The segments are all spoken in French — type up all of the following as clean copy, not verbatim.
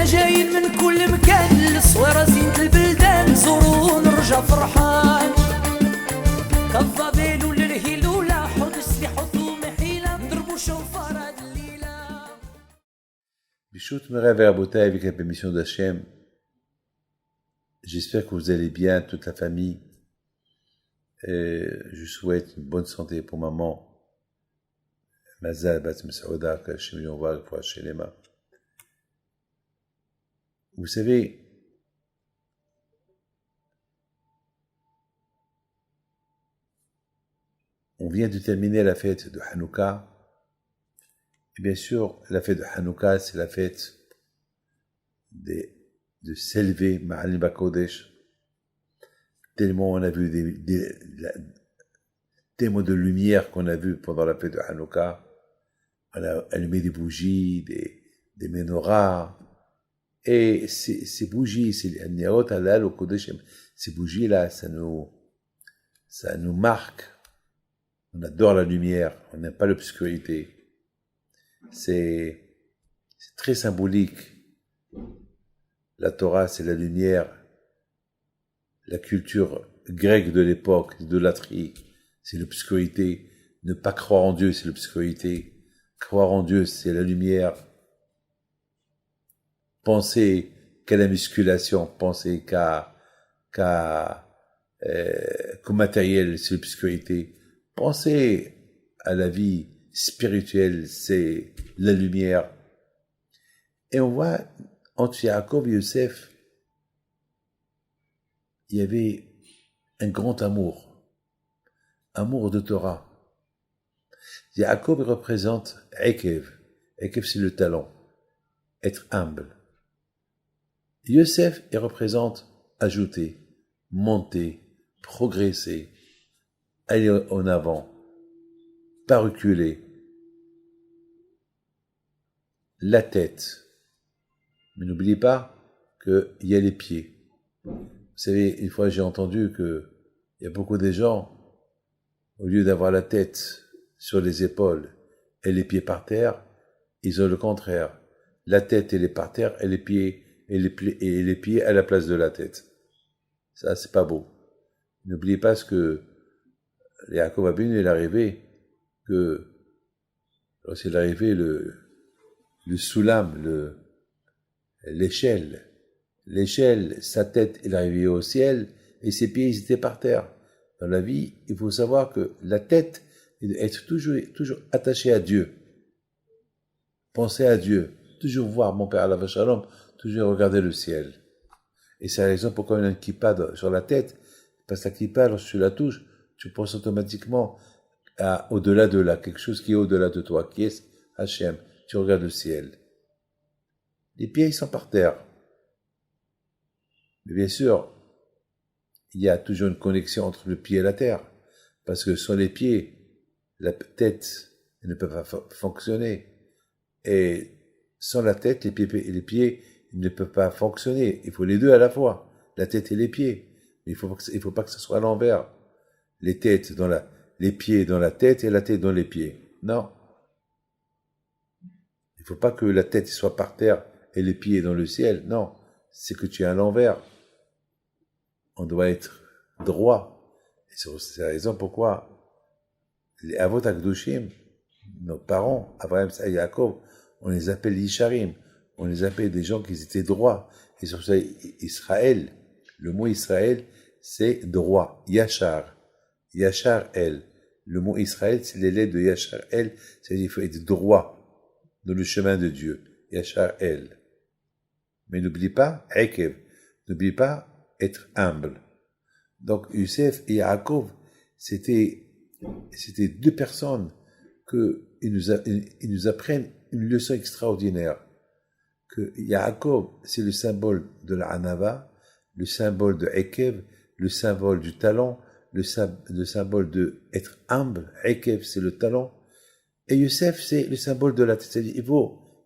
حنا جايين من كل مكان للصويرة زينة البلدان زورو ونرجع فرحان كالضبيل وللهيل ولا حوض السلاح ومحيلة نضربو شوفار هاد الليلة. Bishut Merev Rabotai avec la permission d'Hachem. J'espère que vous allez bien, toute la famille. Et je souhaite une bonne santé pour maman. Mazal Bat Mesauda, que Hachem lui envoie pour Hachelema. Vous savez, on vient de terminer la fête de Hanouka. Et bien sûr, la fête de Hanouka, c'est la fête de s'élever, Ma'alim Bakodesh. Tellement on a vu des mots de lumière qu'on a vu pendant la fête de Hanouka. On a allumé des bougies, des menorahs. Et ces bougies, ces Niaot Halal au Kodesh, ces bougies-là, ça nous marque. On adore la lumière, on n'aime pas l'obscurité. C'est très symbolique. La Torah, c'est la lumière. La culture grecque de l'époque, l'idolâtrie, c'est l'obscurité. Ne pas croire en Dieu, c'est l'obscurité. Croire en Dieu, c'est la lumière. Penser qu'à la musculation, penser qu'au matériel, c'est l'obscurité. Penser à la vie spirituelle, c'est la lumière. Et on voit, entre Yaakov et Yosef, il y avait un grand amour de Torah. Yaakov représente Ekev. Ekev, c'est le talent, être humble. Yosef, il représente ajouter, monter, progresser, aller en avant, pas reculer. La tête. Mais n'oubliez pas qu'il y a les pieds. Vous savez, une fois j'ai entendu qu'il y a beaucoup de gens, au lieu d'avoir la tête sur les épaules et les pieds par terre, ils ont le contraire. La tête elle est par terre et les pieds à la place de la tête. Ça, c'est pas beau. N'oubliez pas ce que Yaakov Avinu est arrivé, lorsqu'il est arrivé le soulam, l'échelle, sa tête est arrivée au ciel et ses pieds ils étaient par terre. Dans la vie, il faut savoir que la tête est d'être toujours attachée à Dieu. Pensez à Dieu. Toujours voir mon Père Alav Shalom, toujours regarder le ciel. Et c'est la raison pourquoi on a une kippa sur la tête. Parce que la kippa, lorsque tu la touches, tu penses automatiquement au-delà de là, quelque chose qui est au-delà de toi, qui est Hachem. Tu regardes le ciel. Les pieds, ils sont par terre. Mais bien sûr, il y a toujours une connexion entre le pied et la terre. Parce que sans les pieds, la tête ne peut pas fonctionner. Et sans la tête, les pieds ne peuvent pas fonctionner. Il faut les deux à la fois, la tête et les pieds. Mais il faut pas que ce soit à l'envers. Les pieds dans la tête et la tête dans les pieds. Non. Il faut pas que la tête soit par terre et les pieds dans le ciel. Non. C'est que tu es à l'envers. On doit être droit. Et c'est la raison pourquoi les Avot HaKadoshim, nos parents, Abraham, Isaac et Yaakov, on les appelle Yisharim. On les appelle des gens qui étaient droits. Et sur ça, Israël, le mot Israël, c'est droit. Yachar. Yachar El. Le mot Israël, c'est les lettres de Yachar El. C'est-à-dire qu'il faut être droit dans le chemin de Dieu. Yachar El. Mais n'oublie pas, Ekev. N'oublie pas être humble. Donc, Youssef et Yaakov, c'était deux personnes ils nous apprennent une leçon extraordinaire. Que Yaakov, c'est le symbole de la Hanava, le symbole de Ekev, le symbole du talent, le symbole de être humble. Ekev, c'est le talent. Et Youssef, c'est le symbole de la tête. C'est-à-dire,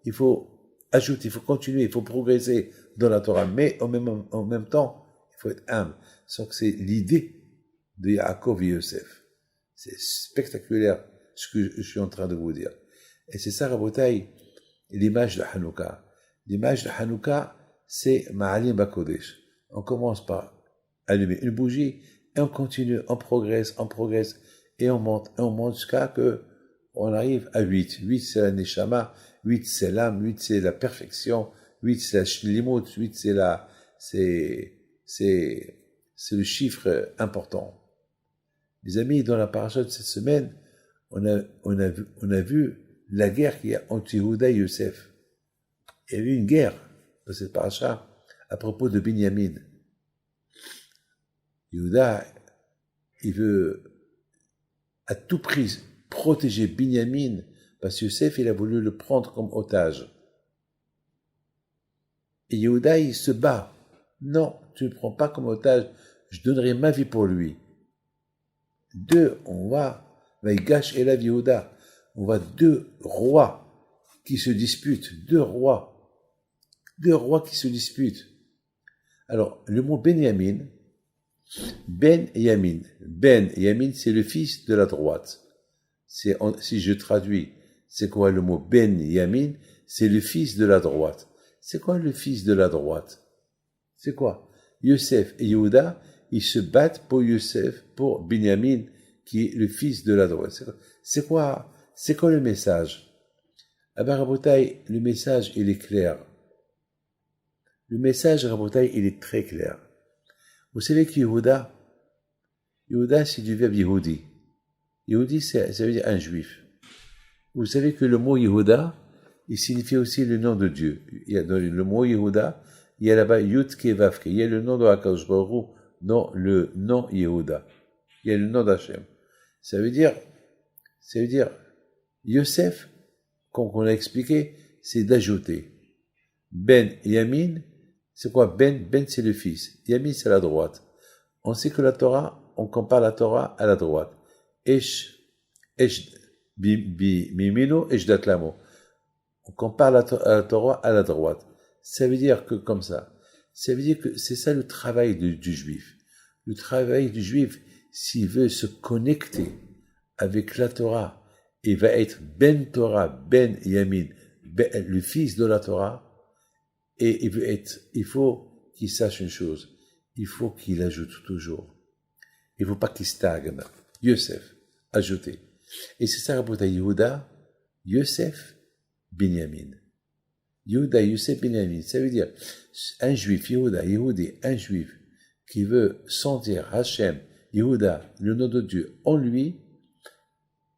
il faut ajouter, il faut continuer, il faut progresser dans la Torah. Mais en même temps, il faut être humble. Donc, c'est l'idée de Yaakov et Youssef. C'est spectaculaire ce que je suis en train de vous dire. Et c'est ça, Rabotai, l'image de Hanouka. L'image de Hanouka, c'est Ma'alim Bakodesh. On commence par allumer une bougie et on continue, on progresse, et on monte jusqu'à que on arrive à 8. 8 c'est la Neshama, 8 c'est l'âme, 8 c'est la perfection, 8 c'est la Shlimut, 8 c'est le chiffre important. Les amis, dans la paracha de cette semaine, on a vu la guerre qu'il y a entre Yehuda et Yosef. Il y a eu une guerre dans cette paracha à propos de Binyamin. Yehuda, il veut à tout prix protéger Binyamin parce que Yosef, il a voulu le prendre comme otage. Et Yehuda, il se bat. Non, tu ne le prends pas comme otage, je donnerai ma vie pour lui. On Vaïgash et la Yehuda. On voit deux rois qui se disputent. Deux rois qui se disputent. Alors, le mot Benyamin, Ben Yamin. Ben Yamin, c'est le fils de la droite. Si je traduis, c'est quoi le mot Ben Yamin? C'est le fils de la droite. C'est quoi le fils de la droite? C'est quoi? Yosef et Yehuda, ils se battent pour Yosef, pour Binyamin, qui est le fils de la droite. C'est quoi le message? Ah ben, Rabotai, le message, il est clair. Le message, Rabotai, il est très clair. Vous savez que Yehuda, c'est du verbe Yehudi. Yehudi, ça veut dire un juif. Vous savez que le mot Yehuda, il signifie aussi le nom de Dieu. Il y a dans le mot Yehuda, il y a là-bas Yud Ke Vav Ke. Il y a le nom de Akadosh Baruch Hu, non le nom Yehuda. Il y a le nom d'Hachem. Ça veut dire Yosef, comme on a expliqué, c'est d'ajouter. Ben Yamin, c'est quoi Ben? Ben, c'est le fils. Yamin, c'est la droite. On sait que la Torah, on compare la Torah à la droite. Mimino, Eshdatlamo. On compare la Torah à la droite. Ça veut dire que comme ça. Ça veut dire que c'est ça le travail du juif. Le travail du juif, s'il veut se connecter avec la Torah, il va être Ben Torah, Ben Yamin, le fils de la Torah, et il faut qu'il sache une chose, il faut qu'il ajoute toujours. Il ne faut pas qu'il stagne. Yosef, ajouter. Et c'est ça, Rabbi Yehuda, Yosef, Binyamin. Yehuda, Yosef, Binyamin. Ça veut dire, un juif, Yehuda, Yehudi, un juif, qui veut sentir Hachem, Yehuda, le nom de Dieu, en lui,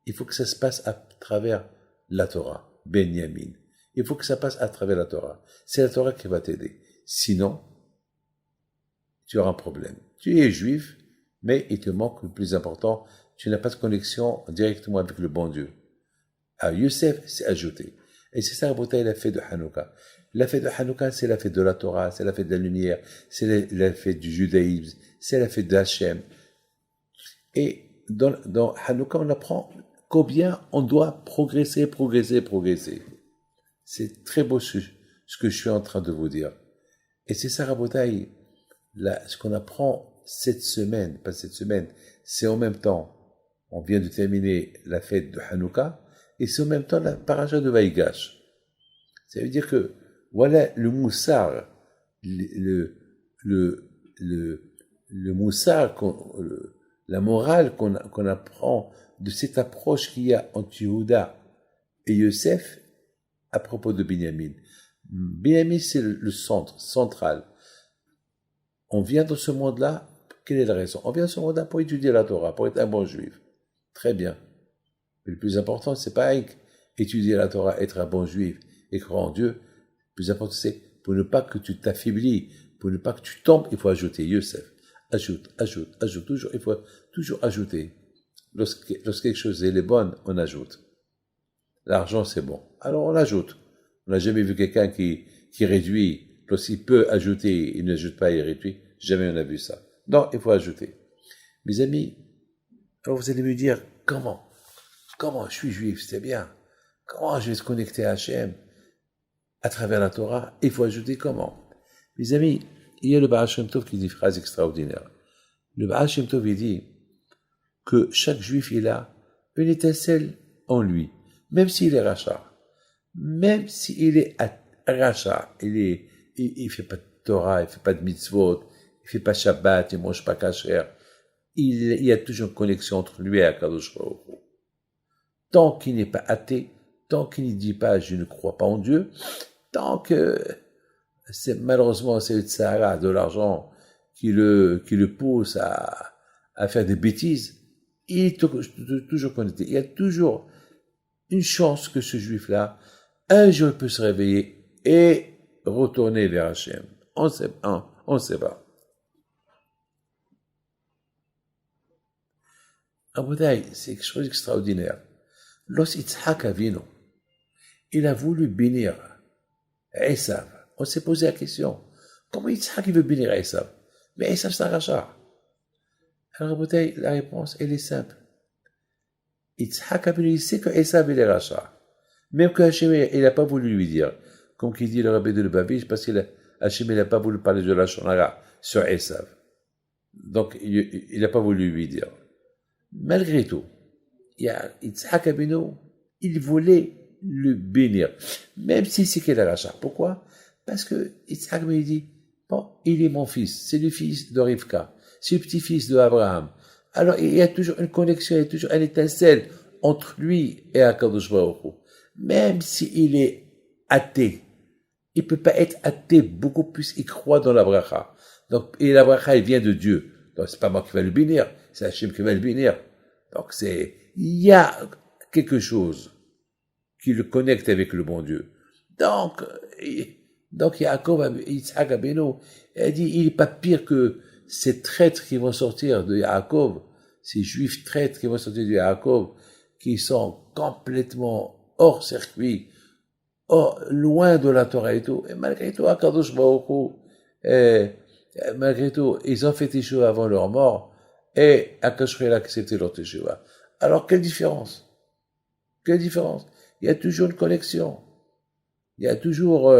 il faut que ça se passe à travers la Torah, Benyamin. Il faut que ça passe à travers la Torah. C'est la Torah qui va t'aider. Sinon, tu auras un problème. Tu es juif, mais il te manque le plus important, tu n'as pas de connexion directement avec le bon Dieu. À Yosef, c'est ajouté. Et c'est ça, Rabotai, la fête de Hanouka. La fête de Hanouka, c'est la fête de la Torah, c'est la fête de la lumière, c'est la fête du judaïsme, c'est la fête d'Hachem. Et dans Hanouka, on apprend combien on doit progresser. C'est très beau ce que je suis en train de vous dire. Et c'est ça, Rabotai, ce qu'on apprend cette semaine, pas cette semaine, c'est en même temps, on vient de terminer la fête de Hanouka, et c'est en même temps la paracha de Vaïgash. Ça veut dire que, voilà le moussar, le moussar, la morale qu'on apprend de cette approche qu'il y a entre Yehuda et Yosef à propos de Binyamin. Binyamin, c'est le central. On vient dans ce monde-là, quelle est la raison? On vient dans ce monde-là pour étudier la Torah, pour être un bon juif. Très bien. Mais le plus important, c'est pas étudier la Torah, être un bon juif et croire en Dieu. Le plus important, c'est pour ne pas que tu t'affaiblis, pour ne pas que tu tombes, il faut ajouter Yosef. Ajoute, toujours, il faut toujours ajouter. Lorsque quelque chose est bonne, on ajoute. L'argent, c'est bon. Alors, on ajoute. On n'a jamais vu quelqu'un qui réduit. Lorsqu'il peut ajouter, il n'ajoute pas, il réduit. Jamais on a vu ça. Non, il faut ajouter. Mes amis, alors vous allez me dire, comment je suis juif, c'est bien. Comment je vais se connecter à Hachem à travers la Torah? Il faut ajouter comment? Mes amis, il y a le Baal Shem Tov qui dit une phrase extraordinaire. Le Baal Shem Tov, il dit que chaque juif, il a une étincelle en lui, même s'il est rachat, même s'il est Racha, il fait pas de Torah, il fait pas de mitzvot, il fait pas Shabbat, il mange pas kasher. Il y a toujours une connexion entre lui et Akadosh Baruch Hu. Tant qu'il n'est pas athée, tant qu'il ne dit pas je ne crois pas en Dieu, tant que malheureusement c'est le Sahara, de l'argent qui le pousse à faire des bêtises, il est toujours connecté. Il y a toujours une chance que ce juif-là, un jour, il peut se réveiller et retourner vers Hachem. On ne sait pas. Aboudaï, c'est quelque chose d'extraordinaire. Lorsque Yitzhak Avinu, il a voulu bénir Esav, on s'est posé la question, comment Yitzhak veut bénir Esav? Mais Esav, c'est un rachat. Alors, Aboudaï, la réponse, elle est simple. Yitzhak Avinu, il sait que Esav, il est rachat. Même que Hachem, il n'a pas voulu lui dire, comme qu'il dit le Rabbi de Lubavitch, parce que Hachem, il n'a pas voulu parler de la Shonara sur Esav. Donc, il n'a pas voulu lui dire. Malgré tout, Yitzhak Avinu, il voulait le bénir, même si c'est qu'il a rachat. Pourquoi? Parce que Yitzhak Avinu dit, bon, il est mon fils, c'est le fils de Rivka, c'est le petit-fils d'Abraham. Alors, il y a toujours une connexion, il y a toujours une étincelle entre lui et Akadosh Baruch Hu. Même s'il est athée, il peut pas être athée, beaucoup plus il croit dans la bracha. Donc, et la bracha, elle vient de Dieu. Donc, c'est pas moi qui vais le bénir, c'est Hachem qui va le bénir. Donc, il y a quelque chose qui le connecte avec le bon Dieu. Donc, Yaakov, Yitzhak Abeno, il dit, il n'est pas pire que ces traîtres qui vont sortir de Yaakov, ces juifs traîtres qui vont sortir de Yaakov, qui sont complètement hors circuit, loin de la Torah et tout. Et malgré tout, Akadosh Baruch Hu, malgré tout, ils ont fait teshuva avant leur mort, et Akadosh Baruch Hu a accepté leur teshuva. Alors, quelle différence? Quelle différence? Il y a toujours une connexion. Il y a toujours,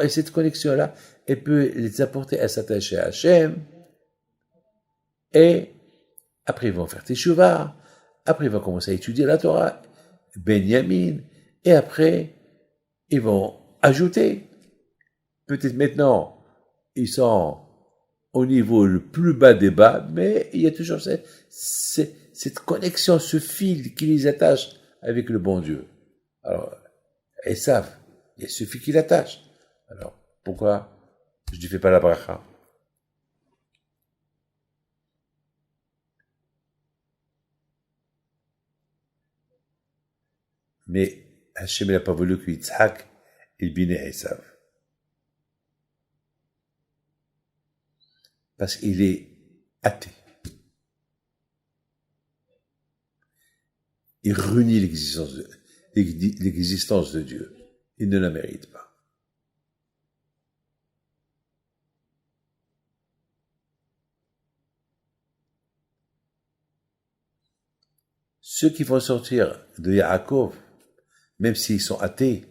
et cette connexion-là, elle peut les apporter à s'attacher à Hachem, et après ils vont faire teshuva, après ils vont commencer à étudier la Torah, Benjamin, et après ils vont ajouter. Peut-être maintenant, ils sont au niveau le plus bas des bas, mais il y a toujours cette connexion, ce fil qui les attache avec le bon Dieu. Alors, Esav, il y a ce fil qui l'attache. Alors, pourquoi je ne fais pas la bracha? Mais Hachem n'a pas voulu que Yitzhak il bénisse Esav. Parce qu'il est athée. Il renie l'existence de Dieu. Il ne la mérite pas. Ceux qui vont sortir de Yaakov, même s'ils sont athées,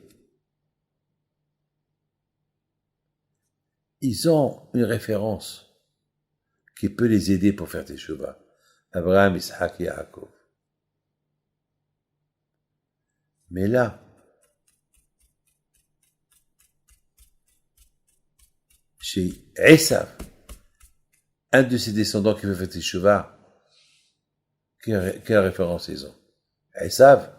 ils ont une référence qui peut les aider pour faire teshuva. Abraham, Isaac et Yaakov. Mais là, chez Esav, un de ses descendants qui veut faire teshuva, quelle référence ils ont? Esav.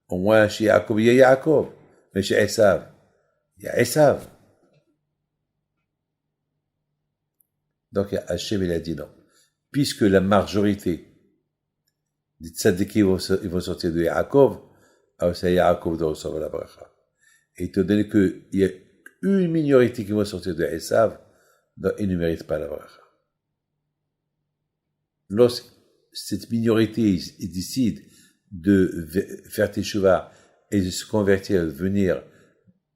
Au moins, chez Yaakov, il y a Yaakov. Mais chez Esav, il y a Esav. Donc, Hachem, il a dit non. Puisque la majorité des tzadikim ils vont sortir de Yaakov, alors c'est Yaakov de recevoir la bracha. Et étant donné qu'il y a une minorité qui va sortir de Esav, donc ils ne méritent pas la bracha. Lorsque cette minorité ils décide de faire teshuva et de se convertir, de venir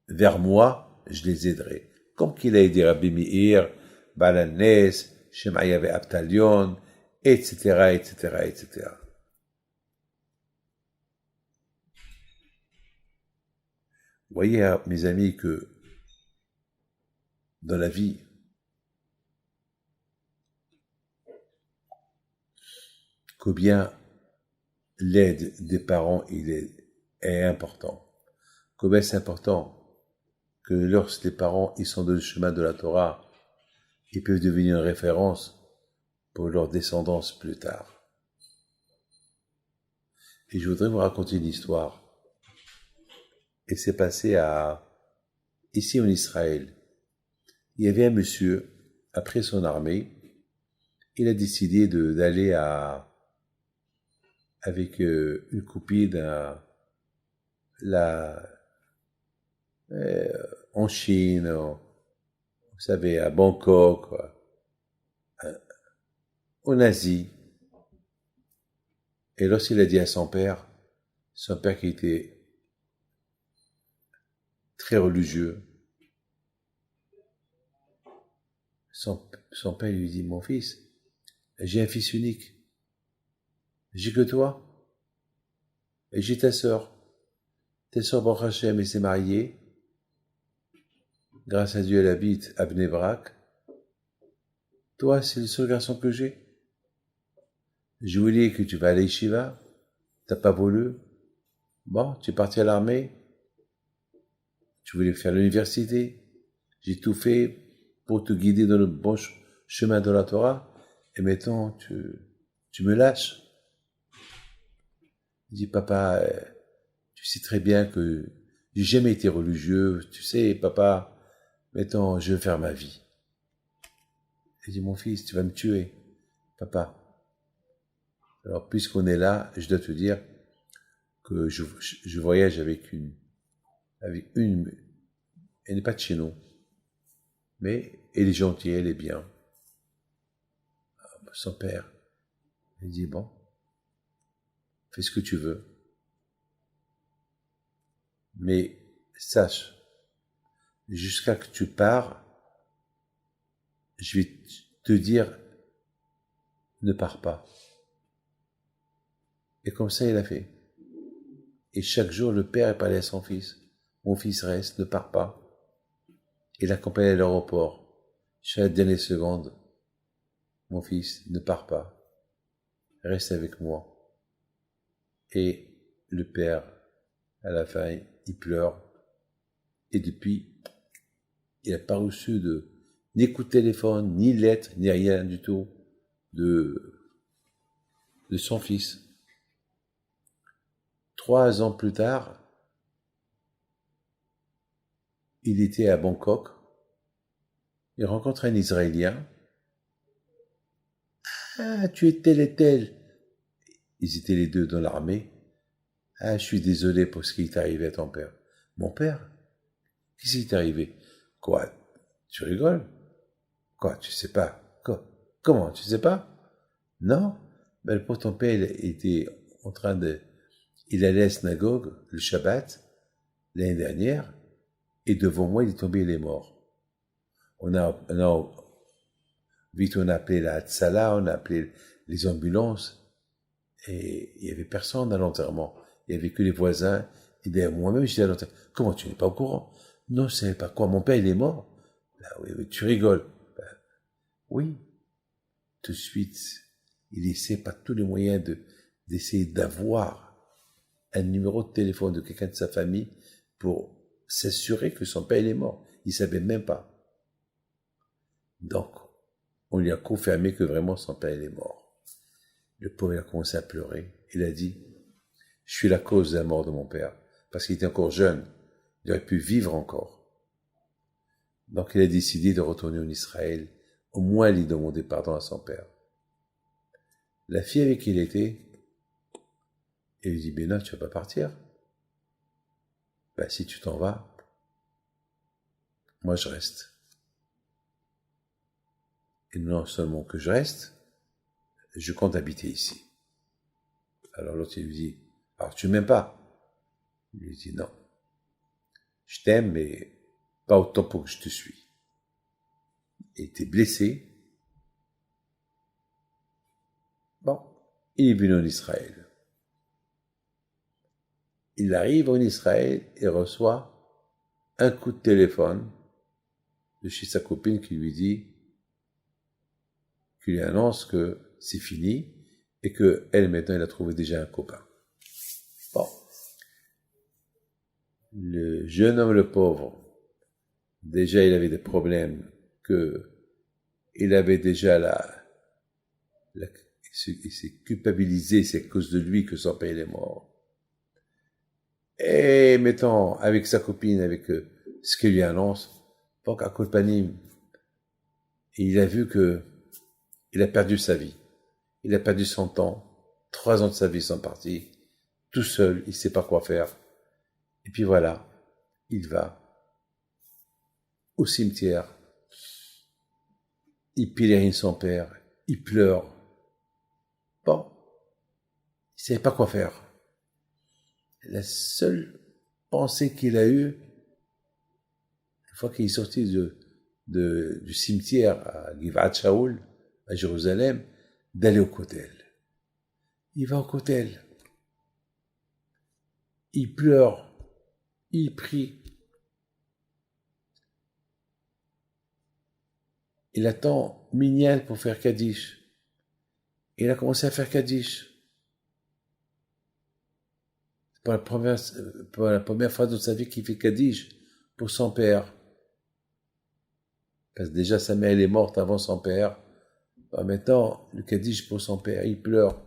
vers moi, je les aiderai. Comme qu'il a aidé Rabbi Meir, Baal HaNes, Shemaya et Abtalion, etc., etc., etc. Vous voyez, mes amis, que dans la vie, combien l'aide des parents est important. combien c'est important que lorsque les parents ils sont dans le chemin de la Torah, ils peuvent devenir une référence pour leur descendance plus tard. Et je voudrais vous raconter une histoire. Et c'est passé ici en Israël. Il y avait un monsieur, après son armée, il a décidé d'aller avec une copine en Chine, vous savez, à Bangkok, en Asie. Et lorsqu'il a dit à son père qui était très religieux, son père lui dit, mon fils, j'ai un fils unique, j'ai que toi, et j'ai ta sœur. Ta sœur Baruch Hashem, elle s'est mariée, grâce à Dieu elle habite à Bnei Brak. Toi, c'est le seul garçon que j'ai. Je voulais que tu vas à l'Yeshiva, t'as pas voulu. Bon, tu es parti à l'armée, tu voulais faire l'université, j'ai tout fait pour te guider dans le bon chemin de la Torah, et maintenant tu me lâches. Il dit, papa, tu sais très bien que j'ai jamais été religieux, tu sais, papa, maintenant je veux faire ma vie. Il dit, mon fils, tu vas me tuer, papa. Alors, puisqu'on est là, je dois te dire que je voyage avec une, elle n'est pas de chez nous, mais elle est gentille, elle est bien. Son père, il dit, bon, fais ce que tu veux, mais sache, jusqu'à que tu pars, je vais te dire, ne pars pas. Et comme ça, il a fait. Et chaque jour, le père parlait à son fils. Mon fils reste, ne pars pas. Il l'accompagnait à l'aéroport. Chaque dernière seconde, mon fils, ne pars pas. Reste avec moi. Et le père, à la fin, il pleure. Et depuis, il n'a pas reçu ni coup de téléphone, ni lettre, ni rien du tout de son fils. 3 ans plus tard, il était à Bangkok. Il rencontre un Israélien. Ah, tu es tel et tel. Ils étaient les deux dans l'armée. Ah, je suis désolé pour ce qui est arrivé à ton père. Mon père? Qu'est-ce qui est arrivé? Quoi? Tu rigoles? Quoi? Tu sais pas? Quoi? Comment? Tu sais pas? Non? Ben, pour ton père, il était en train de... Il allait à la synagogue le Shabbat, l'année dernière, et devant moi, il est tombé, il est mort. Vite, on a appelé la Hatzala, on a appelé les ambulances, et il y avait personne à l'enterrement. Il y avait que les voisins, et derrière moi-même, j'étais à l'enterrement. Comment, tu n'es pas au courant? Non, je savais pas quoi, mon père, il est mort. Ben, oui, tu rigoles. Ben, oui. Tout de suite, il essaie par tous les moyens d'essayer d'avoir un numéro de téléphone de quelqu'un de sa famille pour s'assurer que son père il est mort. Il savait même pas. Donc, on lui a confirmé que vraiment son père il est mort. Le pauvre il a commencé à pleurer. Il a dit, je suis la cause de la mort de mon père. Parce qu'il était encore jeune. Il aurait pu vivre encore. Donc, il a décidé de retourner en Israël. Au moins, lui demander pardon à son père. La fille avec qui il était, elle lui dit, ben non, tu vas pas partir. Ben, si tu t'en vas, moi je reste. Et non seulement que je reste, je compte habiter ici. Alors l'autre, il lui dit, alors tu m'aimes pas? Il lui dit, non. Je t'aime, mais pas autant pour que je te suis. Et t'es blessé. Bon, il est venu en Israël. Il arrive en Israël et reçoit un coup de téléphone de chez sa copine qui lui dit, qui lui annonce que c'est fini et que elle maintenant elle a trouvé déjà un copain. Bon, Le jeune homme, le pauvre, déjà il avait des problèmes, que il avait déjà il s'est culpabilisé, c'est à cause de lui que son père est mort. Et mettons, avec sa copine, avec ce qu'il lui annonce, donc à Colpanim, il a vu que il a perdu sa vie. Il a perdu son temps. 3 ans de sa vie sont partis. Tout seul, il ne sait pas quoi faire. Et puis voilà, il va au cimetière. Il pèlerine son père. Il pleure. Bon, il ne savait pas quoi faire. La seule pensée qu'il a eue, une fois qu'il est sorti du cimetière à Givat Shaul, à Jérusalem, d'aller au Kotel. Il va au Kotel. Il pleure. Il prie. Il attend Minyan pour faire Kaddish. Il a commencé à faire Kaddish. Pour la première fois de sa vie qu'il fait Kaddish pour son père. Parce que déjà sa mère elle est morte avant son père. Maintenant, le Kaddish pour son père, il pleure.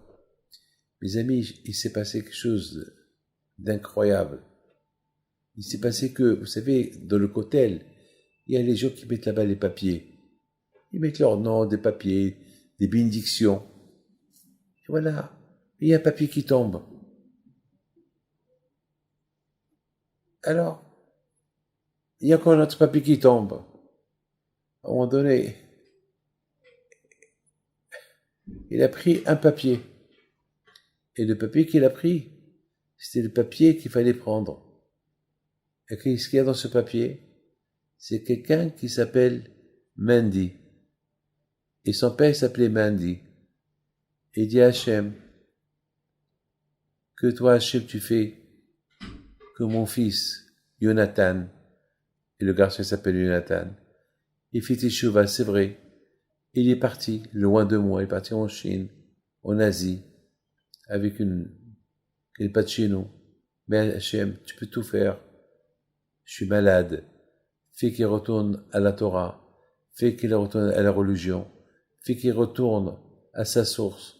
Mes amis, il s'est passé quelque chose d'incroyable. Il s'est passé que, vous savez, dans le Kotel, il y a les gens qui mettent là-bas les papiers. Ils mettent leur nom, des papiers, des bénédictions. Et voilà, il y a un papier qui tombe. Alors, il y a encore un autre papier qui tombe. À un moment donné, il a pris un papier. Et le papier qu'il a pris, c'était le papier qu'il fallait prendre. Et qu'est-ce qu'il y a dans ce papier? C'est quelqu'un qui s'appelle Mandy. Et son père s'appelait Mandy. Et il dit à Hachem, que toi, Hachem, tu fais que mon fils, Jonathan, et le garçon s'appelle Jonathan, il fit teshuva, c'est vrai. Il est parti, loin de moi, il est parti en Chine, en Asie, avec il n'est pas de chez nous. Mais Hachem, tu peux tout faire. Je suis malade. Fais qu'il retourne à la Torah. Fais qu'il retourne à la religion. Fais qu'il retourne à sa source.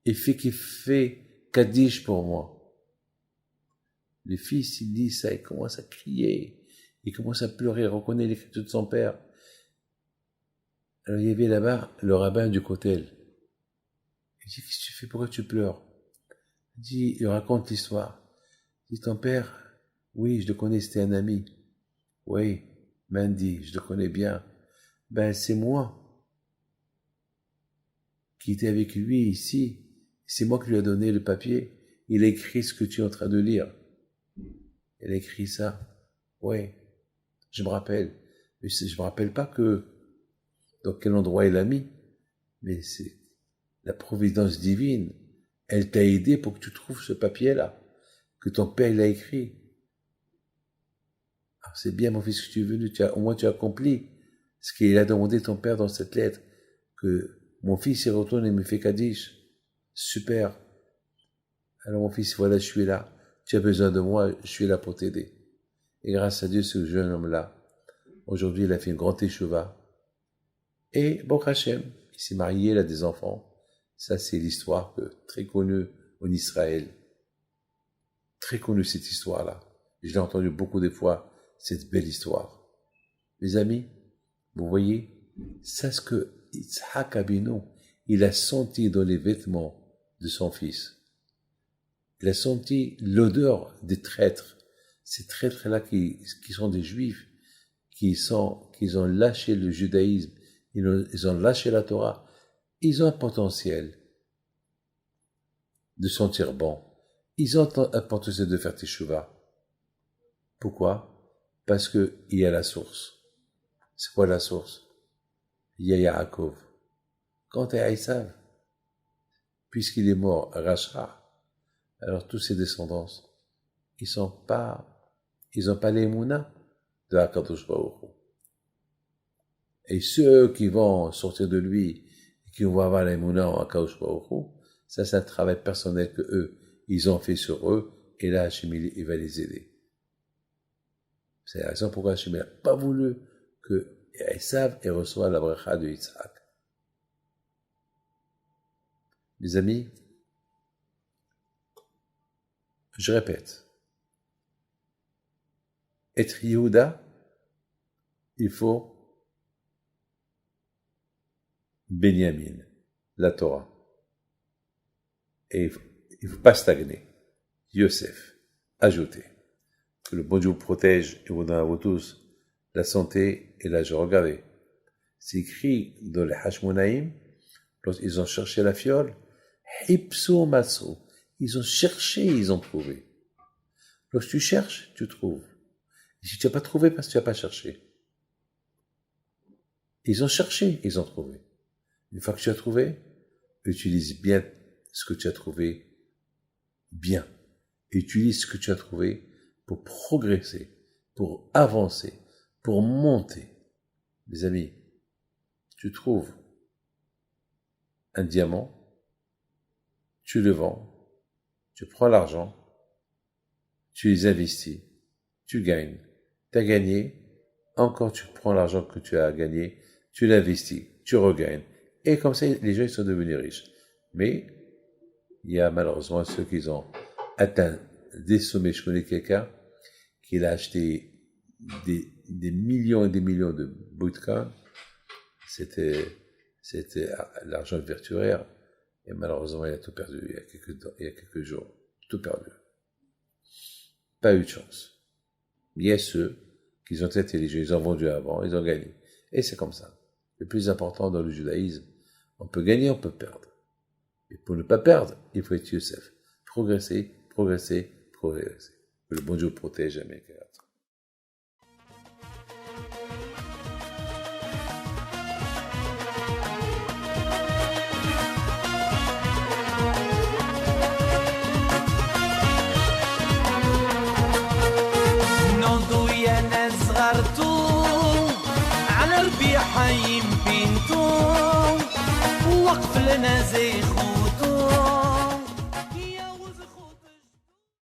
Et fais qu'il fait Kaddish pour moi. Le fils, il dit ça, il commence à crier. Il commence à pleurer, il reconnaît l'écriture de son père. Alors il y avait là-bas le rabbin du Kotel. Il dit, qu'est-ce que tu fais? Pourquoi tu pleures? Il raconte l'histoire. Il dit, ton père, oui, je le connais, c'était un ami. Oui, Mandy, je le connais bien. Ben, c'est moi qui étais avec lui ici. C'est moi qui lui ai donné le papier. Il a écrit ce que tu es en train de lire. Il a écrit ça. Oui, je me rappelle. Mais je me rappelle pas dans quel endroit il a mis. Mais c'est la providence divine. Elle t'a aidé pour que tu trouves ce papier-là. Que ton père, il a écrit. Alors, c'est bien, mon fils, que tu es venu. Au moins, tu as accompli ce qu'il a demandé ton père dans cette lettre. Que mon fils, il retourne et me fait Kaddish. Super. Alors, mon fils, voilà, je suis là. Tu as besoin de moi, je suis là pour t'aider. Et grâce à Dieu, ce jeune homme-là, aujourd'hui, il a fait une grande teshuva. Et Baruch Hashem, il s'est marié, il a des enfants. Ça, c'est l'histoire très connue en Israël. Très connue, cette histoire-là. Je l'ai entendue beaucoup de fois, cette belle histoire. Mes amis, vous voyez, c'est ce que Yitzhak Abinu, il a senti dans les vêtements de son fils. Il a senti l'odeur des traîtres. Ces traîtres-là qui sont des juifs, qui ont lâché le judaïsme, ils ont lâché la Torah. Ils ont un potentiel de sentir bon. Ils ont un potentiel de faire teshuva. Pourquoi? Parce que il y a la source. C'est quoi la source? Il y a Yaakov. Quant à Esav, puisqu'il est mort, Racha, alors tous ses descendants, ils n'ont pas l'émouna de Hakadosh Baruch Hu. Et ceux qui vont sortir de lui, et qui vont avoir l'émouna en Hakadosh Baruch Hu, ça c'est un travail personnel que eux, ils ont fait sur eux, et là Hachem, il va les aider. C'est la raison pourquoi Hachem n'a pas voulu que Esav reçoive la bracha de Yitzhak. Mes amis, je répète, être Yehuda, il faut Benyamin, la Torah. Et il ne faut pas stagner. Yosef, ajouter. Que le bon Dieu vous protège et vous donne à vous tous la santé et la joie. Regardez, c'est écrit dans les Hashmonaïm, lorsqu'ils ont cherché la fiole, Hipso Maso, ils ont cherché, ils ont trouvé. Lorsque tu cherches, tu trouves. Et si tu n'as pas trouvé, parce que tu n'as pas cherché. Ils ont cherché, ils ont trouvé. Une fois que tu as trouvé, utilise bien ce que tu as trouvé, bien. Utilise ce que tu as trouvé pour progresser, pour avancer, pour monter. Mes amis, tu trouves un diamant, tu le vends, tu prends l'argent, tu les investis, tu gagnes. Tu as gagné, encore tu prends l'argent que tu as gagné, tu l'investis, tu regagnes. Et comme ça, les gens ils sont devenus riches. Mais il y a malheureusement ceux qui ont atteint des sommets. Je connais quelqu'un qui a acheté des millions et des millions de bitcoins. C'était l'argent virtuel. Et malheureusement, il a tout perdu il y a quelques jours. Tout perdu. Pas eu de chance. Il y a ceux qui ont été intelligents, ils ont vendu avant, ils ont gagné. Et c'est comme ça. Le plus important dans le judaïsme, on peut gagner, on peut perdre. Et pour ne pas perdre, il faut être Yosef. Progresser, progresser, progresser. Que le bon Dieu protège à mes cœurs. على ربيع حيم بنتو وقف لنا زي خو